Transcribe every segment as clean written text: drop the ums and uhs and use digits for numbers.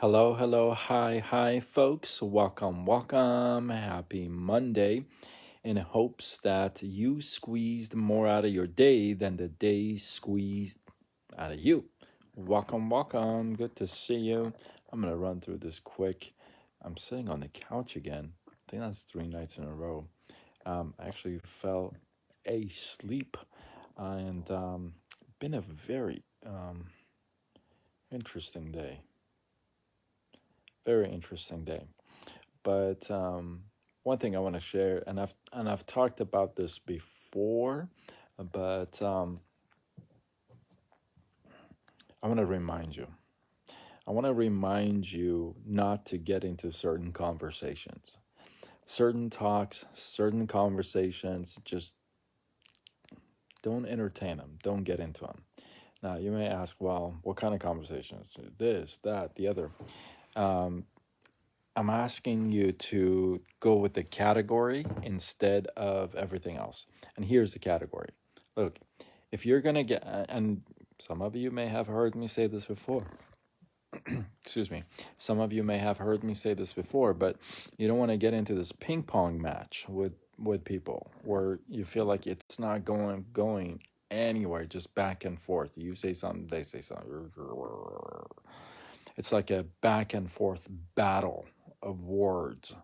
Hello, hello, hi, folks. Welcome. Happy Monday. In hopes that you squeezed more out of your day than the day squeezed out of you. Welcome. Good to see you. I'm going to run through this quick. I'm sitting on the couch again. I think that's 3 nights in a row. I actually fell asleep and been a very interesting day. Very interesting day. But one thing I want to share, and I've talked about this before, but I want to remind you. I want to remind you not to get into certain conversations, certain talks, certain conversations. Just don't entertain them. Don't get into them. Now you may ask, well, what kind of conversations? This, that, the other. Um, I'm asking you to go with the category instead of everything else. And here's the category. Look, if you're going to get, and some of you may have heard me say this before. Excuse me. Some of you may have heard me say this before, but you don't want to get into this ping pong match with people where you feel like it's not going anywhere, just back and forth. You say something, they say something. It's like a back and forth battle of words.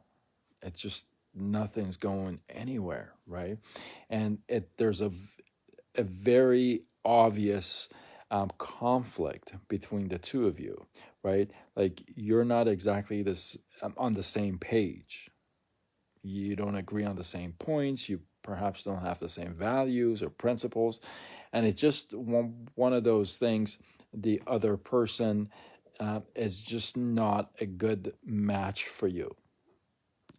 It's just nothing's going anywhere, right? And there's a very obvious conflict between the two of you, right? Like you're not exactly this on the same page. You don't agree on the same points. You perhaps don't have the same values or principles, and it's just one of those things. The other person is just not a good match for you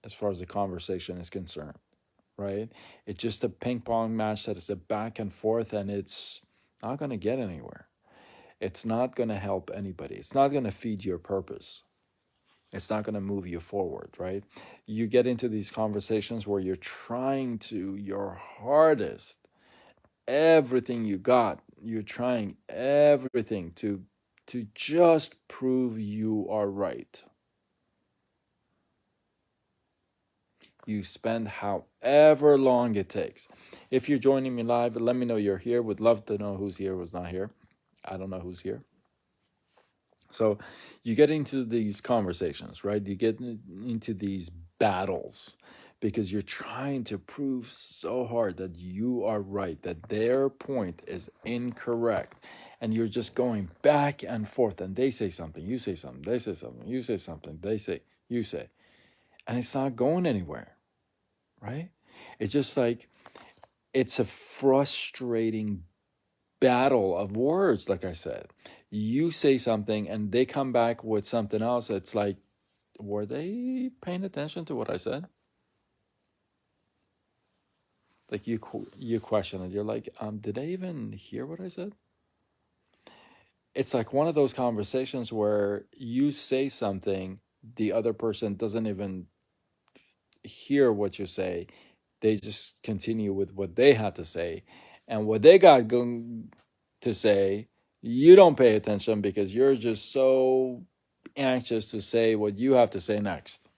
as far as the conversation is concerned, right? It's just a ping pong match that is a back and forth, and it's not going to get anywhere. It's not going to help anybody. It's not going to feed your purpose. It's not going to move you forward, right? You get into these conversations where you're trying to your hardest, everything you got. You're trying everything to just prove you are right. You spend however long it takes. If you're joining me live, let me know you're here. Would love to know who's here, who's not here. I don't know who's here. So you get into these conversations, right? You get into these battles because you're trying to prove so hard that you are right, that their point is incorrect. And you're just going back and forth, and they say something, you say something, they say something, you say something, they say, you say. And it's not going anywhere, right? It's just like it's a frustrating battle of words, like I said. You say something and they come back with something else. It's like, were they paying attention to what I said? Like you question it. You're like, did they even hear what I said? It's like one of those conversations where you say something, the other person doesn't even hear what you say. They just continue with what they had to say. And what they got going to say, you don't pay attention because you're just so anxious to say what you have to say next.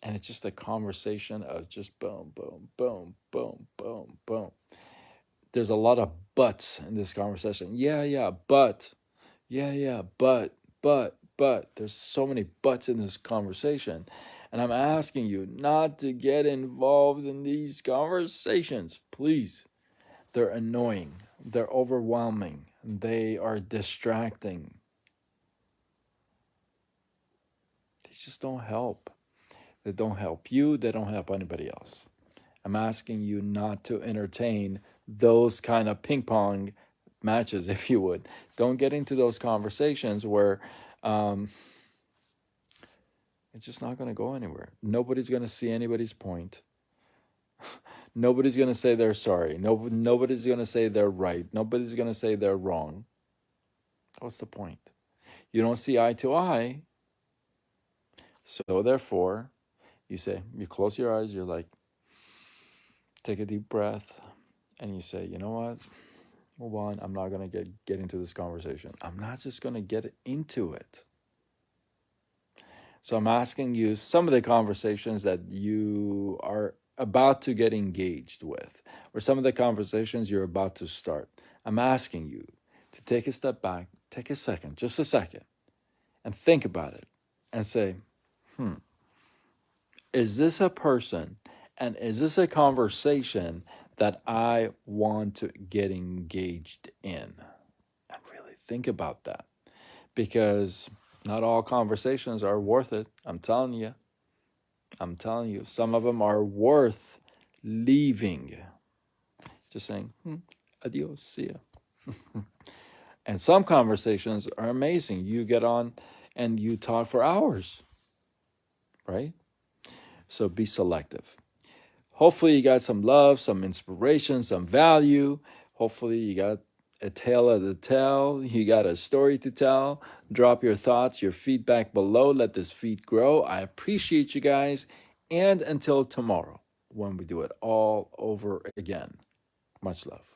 And it's just a conversation of just boom, boom, boom, boom, boom, boom. There's a lot of buts in this conversation. Yeah, but. Yeah, but. There's so many buts in this conversation. And I'm asking you not to get involved in these conversations, please. They're annoying. They're overwhelming. They are distracting. They just don't help. They don't help you. They don't help anybody else. I'm asking you not to entertain those kind of ping pong matches, if you would. Don't get into those conversations where it's just not going to go anywhere. Nobody's going to see anybody's point. Nobody's going to say they're sorry. Nobody's going to say they're right. Nobody's going to say they're wrong. What's the point? You don't see eye to eye. So therefore, you close your eyes, you're like, take a deep breath, and you say, you know what? move on. I'm not going to get into this conversation. I'm not just going to get into it. So I'm asking you some of the conversations that you are about to get engaged with, or some of the conversations you're about to start. I'm asking you to take a step back, take a second, just a second, and think about it and say, is this a person and is this a conversation that I want to get engaged in? And really think about that, because not all conversations are worth it. I'm telling you. I'm telling you, some of them are worth leaving. Just saying, adios, see ya. And some conversations are amazing. You get on and you talk for hours, right? So be selective. Hopefully, you got some love, some inspiration, some value. Hopefully, you got a tale to tell. You got a story to tell. Drop your thoughts, your feedback below. Let this feed grow. I appreciate you guys. And until tomorrow, when we do it all over again, much love.